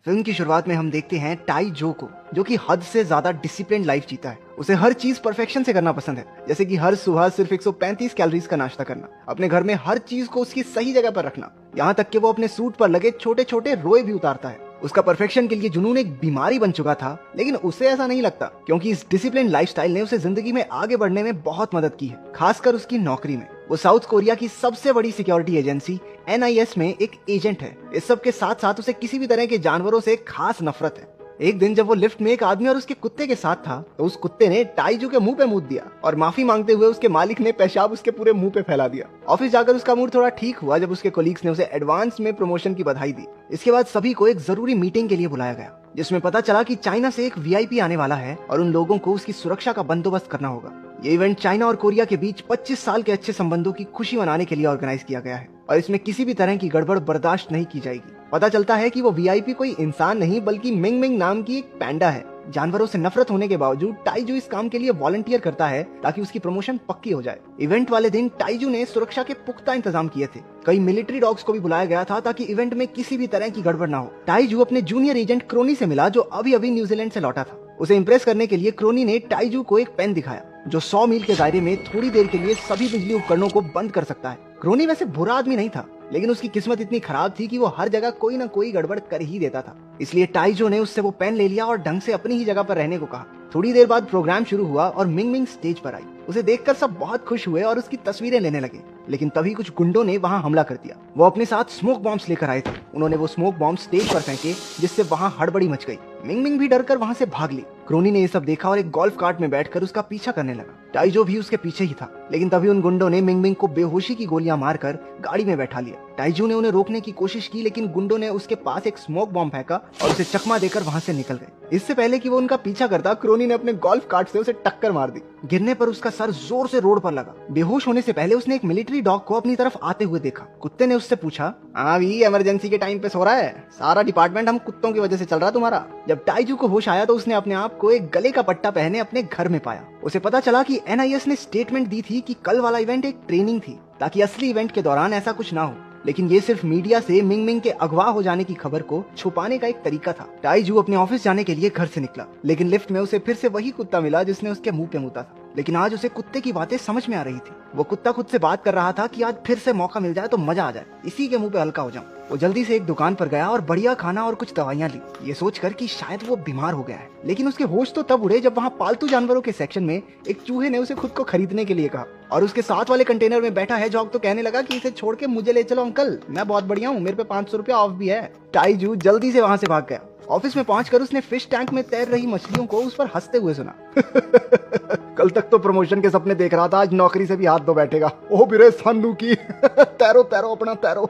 Film की शुरुआत में हम देखते हैं टाई जो को, जो कि हद से ज्यादा डिसिप्लिन लाइफ जीता है। उसे हर चीज परफेक्शन से करना पसंद है, जैसे कि हर सुबह सिर्फ 135 कैलोरीज का नाश्ता करना, अपने घर में हर चीज को उसकी सही जगह पर रखना, यहाँ तक कि वो अपने सूट पर लगे छोटे छोटे रोए भी उतारता है। उसका परफेक्शन के लिए जुनून एक बीमारी बन चुका था, लेकिन उसे ऐसा नहीं लगता, क्योंकि इस डिसिप्लिन लाइफस्टाइल ने उसे जिंदगी में आगे बढ़ने में बहुत मदद की है, खासकर उसकी नौकरी में। वो साउथ कोरिया की सबसे बड़ी सिक्योरिटी एजेंसी NIS में एक एजेंट है। इस सब के साथ साथ उसे किसी भी तरह के जानवरों से खास नफरत है। एक दिन जब वो लिफ्ट में एक आदमी और उसके कुत्ते के साथ था, तो उस कुत्ते ने टाइजू के मुंह पे मूत दिया और माफी मांगते हुए उसके मालिक ने पेशाब उसके पूरे मुंह पे फैला दिया। ऑफिस जाकर उसका मूड थोड़ा ठीक हुआ जब उसके कोलीग्स ने उसे एडवांस में प्रमोशन की बधाई दी। इसके बाद सभी को एक जरूरी मीटिंग के लिए बुलाया गया, जिसमें पता चला कि चाइना से एक VIP आने वाला है और उन लोगों को उसकी सुरक्षा का बंदोबस्त करना होगा। ये इवेंट चाइना और कोरिया के बीच 25 साल के अच्छे संबंधों की खुशी मनाने के लिए ऑर्गेनाइज किया गया है और इसमें किसी भी तरह की गड़बड़ बर्दाश्त नहीं की जाएगी। पता चलता है कि वो VIP कोई इंसान नहीं बल्कि मिंग मिंग नाम की एक पैंडा है। जानवरों से नफरत होने के बावजूद टाइजू इस काम के लिए वॉलंटियर करता है ताकि उसकी प्रमोशन पक्की हो जाए। इवेंट वाले दिन टाइजू ने सुरक्षा के पुख्ता इंतजाम किए थे। कई मिलिट्री डॉग्स को भी बुलाया गया था ताकि इवेंट में किसी भी तरह की गड़बड़ ना हो। टाइजू अपने जूनियर एजेंट क्रोनी से मिला, जो अभी अभी न्यूजीलैंड से लौटा था। उसे इम्प्रेस करने के लिए क्रोनी ने टाइजू को एक पेन दिखाया जो 100 मील के दायरे में थोड़ी देर के लिए सभी बिजली उपकरणों को बंद कर सकता है। क्रोनी वैसे बुरा आदमी नहीं था, लेकिन उसकी किस्मत इतनी खराब थी कि वो हर जगह कोई ना कोई गड़बड़ कर ही देता था। इसलिए टाइजो ने उससे वो पेन ले लिया और ढंग से अपनी ही जगह पर रहने को कहा। थोड़ी देर बाद प्रोग्राम शुरू हुआ और मिंग मिंग स्टेज पर आई। उसे देखकर सब बहुत खुश हुए और उसकी तस्वीरें लेने लगे, लेकिन तभी कुछ गुंडों ने वहां हमला कर दिया। वो अपने साथ स्मोक बॉम्ब्स लेकर आए थे। उन्होंने वो स्मोक बॉम्ब स्टेज पर फेंके, जिससे वहां हड़बड़ी मच गई। मिंग मिंग भी डरकर वहां से भाग ली। क्रोनी ने ये सब देखा और एक गोल्फ कार्ट में बैठकर उसका पीछा करने लगा। टाइजो भी उसके पीछे ही था, लेकिन तभी उन गुंडों ने मिंग मिंग को बेहोशी की गोलियां मारकर गाड़ी में बैठा लिया। टाइजू ने उन्हें रोकने की कोशिश की, लेकिन गुंडों ने उसके पास एक स्मोक बॉम्ब फेंका और उसे चकमा देकर वहां से निकल गए। इससे पहले कि वो उनका पीछा करता, क्रोनी ने अपने गोल्फ कार्ट से उसे टक्कर मार दी। गिरने पर उसका सर जोर से रोड पर लगा। बेहोश होने से पहले उसने एक मिलिट्री डॉग को अपनी तरफ आते हुए देखा। कुत्ते ने उससे पूछा, हाँ भी इमरजेंसी के टाइम पे सो रहा है? सारा डिपार्टमेंट हम कुत्तों की वजह से चल रहा तुम्हारा। जब टाइजू को होश आया तो उसने अपने आप को एक गले का पट्टा पहने अपने घर में पाया। उसे पता चला कि NIS ने स्टेटमेंट दी थी कि कल वाला इवेंट एक ट्रेनिंग थी, ताकि असली इवेंट के दौरान ऐसा कुछ ना हो। लेकिन ये सिर्फ मीडिया से मिंग मिंग के अगवा हो जाने की खबर को छुपाने का एक तरीका था। टाइजू अपने ऑफिस जाने के लिए घर से निकला, लेकिन लिफ्ट में उसे फिर से वही कुत्ता मिला जिसने उसके मुंह पे मुता था। लेकिन आज उसे कुत्ते की बातें समझ में आ रही थी। वो कुत्ता खुद से बात कर रहा था कि आज फिर से मौका मिल जाए तो मजा आ जाए, इसी के मुंह पे हल्का हो जाऊं। वो जल्दी से एक दुकान पर गया और बढ़िया खाना और कुछ दवाइयां ली, ये सोचकर कि शायद वो बीमार हो गया है। लेकिन उसके होश तो तब उड़े जब वहाँ पालतू जानवरों के सेक्शन में एक चूहे ने उसे खुद को खरीदने के लिए कहा और उसके साथ वाले कंटेनर में बैठा है जॉग तो कहने लगा कि इसे छोड़ के मुझे ले चलो अंकल, मैं बहुत बढ़िया हूँ, मेरे पे 500 रुपया ऑफ भी है। टाइजू जल्दी से वहाँ से भाग गया। ऑफिस में पहुंचकर उसने फिश टैंक में तैर रही मछलियों को उस पर हंसते हुए सुना। कल तक तो प्रमोशन के सपने देख रहा था, आज नौकरी से भी हाथ धो बैठेगा। ओ बिरे सानू की तैरो तैरो अपना तैरो।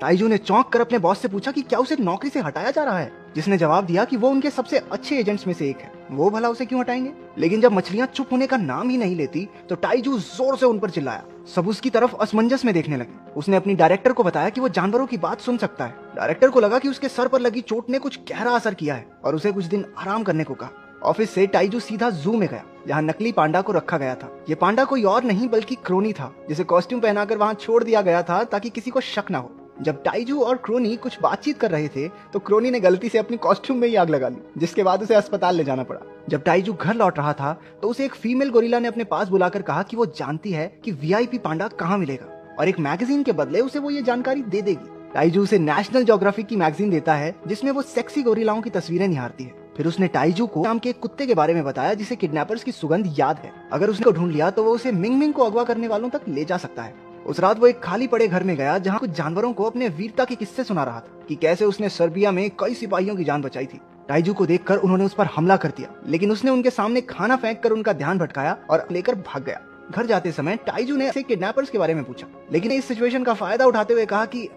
टाइजू ने चौंक कर अपने बॉस से पूछा कि क्या उसे नौकरी से हटाया जा रहा है, जिसने जवाब दिया कि वो उनके सबसे अच्छे एजेंट्स में से एक है, वो भला उसे क्यों हटाएंगे। लेकिन जब मछलियां चुप होने का नाम ही नहीं लेती तो टाइजू जोर से उन पर चिल्लाया। सब उसकी तरफ असमंजस में देखने लगे। उसने अपनी डायरेक्टर को बताया कि वो जानवरों की बात सुन सकता है। डायरेक्टर को लगा कि उसके सर पर लगी चोट ने कुछ गहरा असर किया है और उसे कुछ दिन आराम करने को कहा। ऑफिस से टाइजू सीधा जू में गया, जहाँ नकली पांडा को रखा गया था। ये पांडा कोई और नहीं बल्कि क्रोनी था, जिसे कॉस्ट्यूम पहनाकर वहाँ छोड़ दिया गया था ताकि किसी को शक ना हो। जब टाइजू और क्रोनी कुछ बातचीत कर रहे थे तो क्रोनी ने गलती से अपनी कॉस्ट्यूम में ही आग लगा ली, जिसके बाद उसे अस्पताल ले जाना पड़ा। जब टाइजू घर लौट रहा था तो उसे एक फीमेल गोरिल्ला ने अपने पास बुलाकर कहा कि वो जानती है कि VIP पांडा कहाँ मिलेगा और एक मैगजीन के बदले उसे वो ये जानकारी दे देगी। टाइजू उसे नेशनल ज्योग्राफिक की मैगजीन देता है, जिसमें वो सेक्सी गोरिल्लाओं की तस्वीरें निहारती है। फिर उसने टाइजू को नाम के एक कुत्ते के बारे में बताया जिसे किडनैपर्स की सुगंध याद है। अगर उसने ढूंढ लिया तो वो उसे मिंग मिंग को अगवा करने वालों तक ले जा सकता है। उस रात वो एक खाली पड़े घर में गया, जहाँ कुछ जानवरों को अपने वीरता के किस्से सुना रहा था कि कैसे उसने सर्बिया में कई सिपाहियों की जान बचाई थी। टाइजू को देखकर उन्होंने उस पर हमला कर दिया, लेकिन उसने उनके सामने खाना फेंककर उनका ध्यान भटकाया और लेकर भाग गया। घर जाते समय टाइजू ने ऐसे किडनैपर्स के बारे में पूछा, लेकिन इस सिचुएशन का फायदा उठाते हुए कहा कि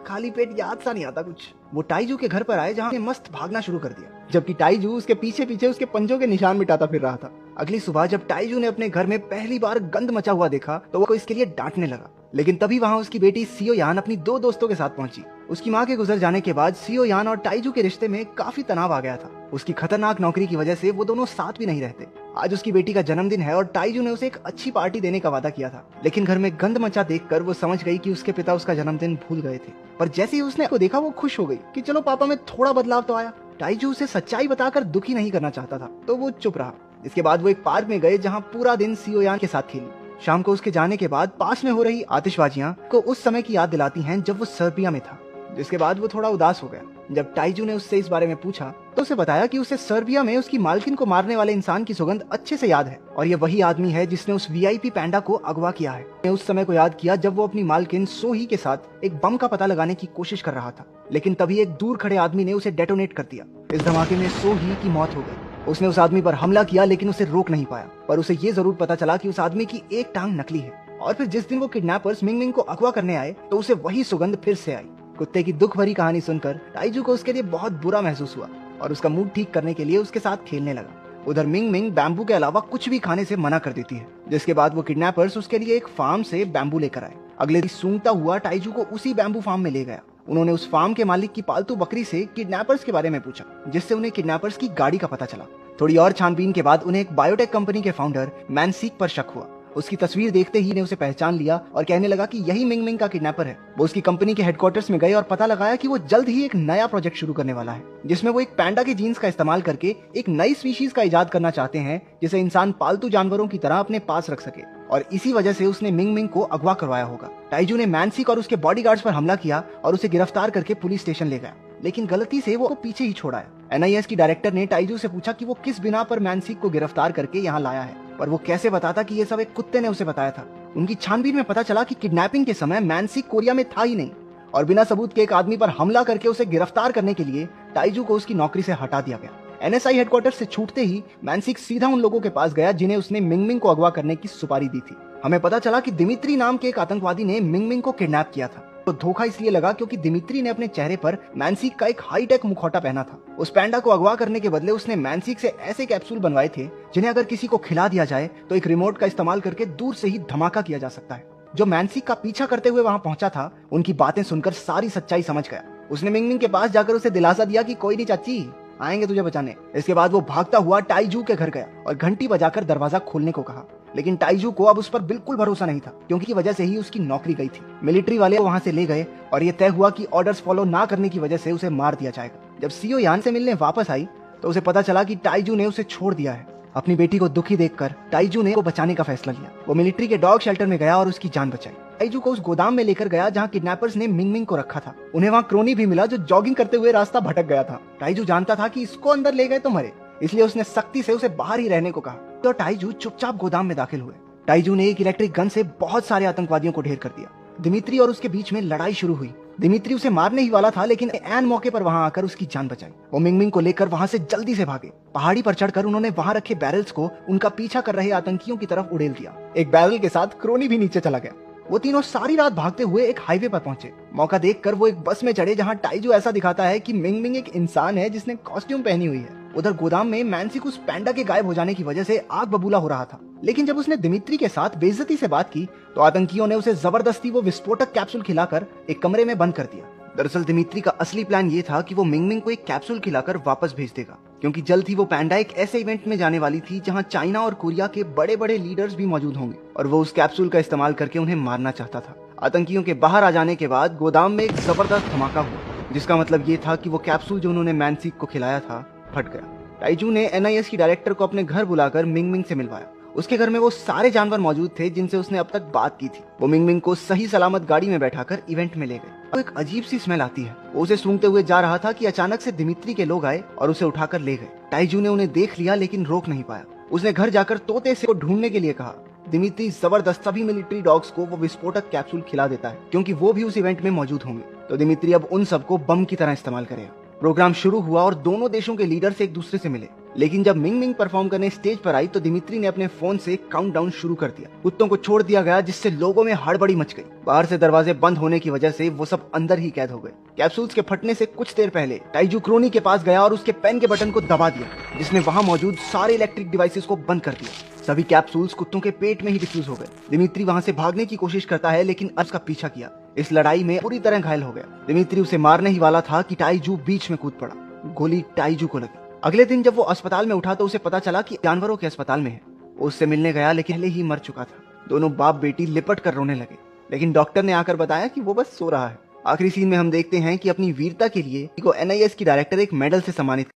खाली पेट याद सा नहीं आता कुछ। वो टाइजू के घर पर आए, जहाँ मस्त भागना शुरू कर दिया, जबकि टाइजू उसके पीछे पीछे उसके पंजों के निशान मिटाता फिर रहा था। अगली सुबह जब टाइजू ने अपने घर में पहली बार गंद मचा हुआ देखा तो वो इसके लिए डांटने लगा, लेकिन तभी वहाँ उसकी बेटी सियो यान अपनी 2 दोस्तों के साथ पहुंची। उसकी माँ के गुजर जाने के बाद सियो यान और टाइजू के रिश्ते में काफी तनाव आ गया था। उसकी खतरनाक नौकरी की वजह से वो दोनों साथ भी नहीं रहते। आज उसकी बेटी का जन्मदिन है और टाइजू ने उसे एक अच्छी पार्टी देने का वादा किया था, लेकिन घर में गंद मचा देखकर वो समझ गई कि उसके पिता उसका जन्मदिन भूल गए थे। पर जैसे ही उसने को देखा वो खुश हो गई कि चलो पापा में थोड़ा बदलाव तो आया। टाइजू उसे सच्चाई बताकर दुखी नहीं करना चाहता था, तो वो चुप रहा। इसके बाद वो एक पार्क में गए जहाँ पूरा दिन सियोयान के साथ खेली। शाम को उसके जाने के बाद पास में हो रही आतिशबाजियां को उस समय की याद दिलाती हैं जब वो सर्बिया में था। जिसके बाद वो थोड़ा उदास हो गया। जब टाइजू ने उससे इस बारे में पूछा तो उसे बताया कि उसे सर्बिया में उसकी मालकिन को मारने वाले इंसान की सुगंध अच्छे से याद है और ये वही आदमी है जिसने उस वीआईपी पैंडा को अगवा किया है। ने उस समय को याद किया जब वो अपनी मालकिन सोही के साथ एक बम का पता लगाने की कोशिश कर रहा था, लेकिन तभी एक दूर खड़े आदमी ने उसे डेटोनेट कर दिया। इस धमाके में सोही की मौत हो गई। उसने उस आदमी पर हमला किया लेकिन उसे रोक नहीं पाया, पर उसे ये जरूर पता चला कि उस आदमी की एक टांग नकली है। और फिर जिस दिन वो किडनैपर्स मिंग मिंग को अगवा करने आए तो उसे वही सुगंध फिर से आई। कुत्ते की दुख भरी कहानी सुनकर टाइजू को उसके लिए बहुत बुरा महसूस हुआ और उसका मूड ठीक करने के लिए उसके साथ खेलने लगा। उधर मिंग मिंग बैम्बू के अलावा कुछ भी खाने से मना कर देती है, जिसके बाद वो किडनैपर्स उसके लिए एक फार्म से बैम्बू लेकर आए। अगले दिन सूंघता हुआ टाइजू को उसी बैम्बू फार्म में ले गया। उन्होंने उस फार्म के मालिक की पालतू बकरी से किडनैपर्स के बारे में पूछा, जिससे उन्हें किडनैपर्स की गाड़ी का पता चला। थोड़ी और छानबीन के बाद उन्हें एक बायोटेक कंपनी के फाउंडर मैनसीक पर शक हुआ। उसकी तस्वीर देखते ही ने उसे पहचान लिया और कहने लगा कि यही मिंग मिंग का किडनैपर है। वो उसकी कंपनी के हेडक्वार्टर्स में गए और पता लगाया कि वो जल्द ही एक नया प्रोजेक्ट शुरू करने वाला है, जिसमें वो एक पैंडा के जीन्स का इस्तेमाल करके एक नई स्पीशीज का इजाद करना चाहते हैं जिसे इंसान पालतू जानवरों की तरह अपने पास रख सके। और इसी वजह से उसने मिंग मिंग को अगवा करवाया होगा। टाइजू ने मैनसिक और उसके बॉडीगार्ड्स पर हमला किया और उसे गिरफ्तार करके पुलिस स्टेशन ले गया, लेकिन गलती से वो पीछे ही छोड़ा है। एनआईएस की डायरेक्टर ने टाइजू से पूछा कि वो किस बिना पर मैनसिक को गिरफ्तार करके यहाँ लाया है, पर वो कैसे बताता कि ये सब एक कुत्ते ने उसे बताया था। उनकी छानबीन में पता चला कि किडनैपिंग के समय मैनसिक कोरिया में था ही नहीं और बिना सबूत के एक आदमी पर हमला करके उसे गिरफ्तार करने के लिए टाइजू को उसकी नौकरी से हटा दिया गया। एनएसआई हेडक्वार्टर से छूटते ही मैनसिक सीधा उन लोगों के पास गया जिन्हें उसने मिंग मिंग को अगवा करने की सुपारी दी थी। हमें पता चला कि दिमित्री नाम के एक आतंकवादी ने मिंग मिंग को किडनैप किया था। तो धोखा इसलिए लगा क्योंकि दिमित्री ने अपने चेहरे पर मैनसिक का एक हाईटेक मुखौटा पहना था। उस पैंडा को अगवा करने के बदले उसने मैनसिक से ऐसे कैप्सूल बनवाए थे जिन्हें अगर किसी को खिला दिया जाए तो एक रिमोट का इस्तेमाल करके दूर से ही धमाका किया जा सकता है। जो मैनसिक का पीछा करते हुए वहां पहुंचा था, उनकी बातें सुनकर सारी सच्चाई समझ गया। उसने मिंग मिंग के पास जाकर उसे दिलासा दिया कि कोई नहीं चाची, आएंगे तुझे बचाने। इसके बाद वो भागता हुआ टाइजू के घर गया और घंटी बजाकर दरवाजा खोलने को कहा, लेकिन टाइजू को अब उस पर बिल्कुल भरोसा नहीं था क्योंकि की वजह से ही उसकी नौकरी गई थी। मिलिट्री वाले वहां से ले गए और ये तय हुआ कि ऑर्डर्स फॉलो ना करने की वजह से उसे मार दिया जाएगा। जब सीओ यान से मिलने वापस आई तो उसे पता चला कि टाइजू ने उसे छोड़ दिया है। अपनी बेटी को दुखी देखकर टाइजू ने को बचाने का फैसला लिया। वो मिलिट्री के डॉग शेल्टर में गया और उसकी जान बचाई। टाइजू को उस गोदाम में लेकर गया जहाँ किडनैपर्स ने मिंग मिंग को रखा था। उन्हें वहाँ क्रोनी भी मिला जो जॉगिंग करते हुए रास्ता भटक गया था। टाइजू जानता था कि इसको अंदर ले गए तो मरे, इसलिए उसने सख्ती से उसे बाहर ही रहने को कहा। तो टाइजू चुपचाप गोदाम में दाखिल हुए। टाइजू ने एक इलेक्ट्रिक गन से बहुत सारे आतंकवादियों को ढेर कर दिया। दिमित्री और उसके बीच में लड़ाई शुरू हुई। दिमित्री उसे मारने ही वाला था, लेकिन ऐन मौके पर वहां आकर उसकी जान बचाई। वो मिंग मिंग को लेकर वहां से जल्दी से भागे। पहाड़ी पर चढ़कर उन्होंने वहां रखे बैरल्स को उनका पीछा कर रहे आतंकियों की तरफ उड़ेल दिया। एक बैरल के साथ क्रोनी भी नीचे चला गया। वो तीनों सारी रात भागते हुए एक हाईवे पर पहुंचे। मौका देखकर वो एक बस में चढ़े जहां टाइजू ऐसा दिखाता है कि मिंग मिंग एक इंसान है जिसने कॉस्ट्यूम पहनी हुई है। उधर गोदाम में मैनसिक उस पैंडा के गायब हो जाने की वजह से आग बबूला हो रहा था, लेकिन जब उसने दिमित्री के साथ बेइज्जती से बात की तो आतंकियों ने उसे जबरदस्ती वो विस्फोटक कैप्सूल खिलाकर एक कमरे में बंद कर दिया। दरअसल दिमित्री का असली प्लान ये था कि वो मिंग मिंग को एक कैप्सूल खिलाकर वापस भेज देगा, क्योंकि जल्द ही वो पैंडा एक ऐसे इवेंट में जाने वाली थी जहां चाइना और कोरिया के बड़े बड़े लीडर्स भी मौजूद होंगे और वो उस कैप्सूल का इस्तेमाल करके उन्हें मारना चाहता था। आतंकियों के बाहर आ जाने के बाद गोदाम में एक जबरदस्त धमाका हुआ, जिसका मतलब ये था कि वो कैप्सूल जो उन्होंने मैनसिक को खिलाया था फट गया। टाइजू ने एनआईएस की डायरेक्टर को अपने घर बुलाकर मिंग मिंग से मिलवाया। उसके घर में वो सारे जानवर मौजूद थे जिनसे उसने अब तक बात की थी। वो मिंग मिंग को सही सलामत गाड़ी में बैठाकर इवेंट में ले गए। तो एक अजीब सी स्मेल आती है। वो उसे सूंघते हुए जा रहा था कि अचानक से दिमित्री के लोग आए और उसे उठाकर ले गए। टाइजू ने उन्हें देख लिया लेकिन रोक नहीं पाया। उसने घर जाकर तोते से को ढूंढने के लिए कहा। दिमित्री जबरदस्त सभी मिलिट्री डॉग्स को वो विस्फोटक कैप्सूल खिला देता है क्योंकि वो भी उस इवेंट में मौजूद होंगे। तो दिमित्री अब उन सबको बम की तरह इस्तेमाल करेगा। प्रोग्राम शुरू हुआ और दोनों देशों के लीडर से एक दूसरे से मिले, लेकिन जब मिंग मिंग परफॉर्म करने स्टेज पर आई तो दिमित्री ने अपने फोन से काउंटडाउन शुरू कर दिया। कुत्तों को छोड़ दिया गया जिससे लोगों में हड़बड़ी मच गई। बाहर से दरवाजे बंद होने की वजह से वो सब अंदर ही कैद हो गए। कैप्सूल्स के फटने से कुछ देर पहले टाइजू क्रोनी के पास गया और उसके पेन के बटन को दबा दिया, जिसने वहां मौजूद सारे इलेक्ट्रिक डिवाइसेस को बंद कर दिया। सभी कैप्सूल्स कुत्तों के पेट में ही डिफ्यूज हो गए। दिमित्री वहां से भागने की कोशिश करता है लेकिन उसका पीछा किया। इस लड़ाई में पूरी तरह घायल हो गया। दिमित्री उसे मारने ही वाला था कि टाइजू बीच में कूद पड़ा। गोली टाइजू को लगी। अगले दिन जब वो अस्पताल में उठा तो उसे पता चला कि जानवरों के अस्पताल में है। वो उससे मिलने गया लेकिन पहले ही मर चुका था। दोनों बाप बेटी लिपट कर रोने लगे, लेकिन डॉक्टर ने आकर बताया कि वो बस सो रहा है। आखिरी सीन में हम देखते हैं कि अपनी वीरता के लिए को NIS की डायरेक्टर एक मेडल से सम्मानित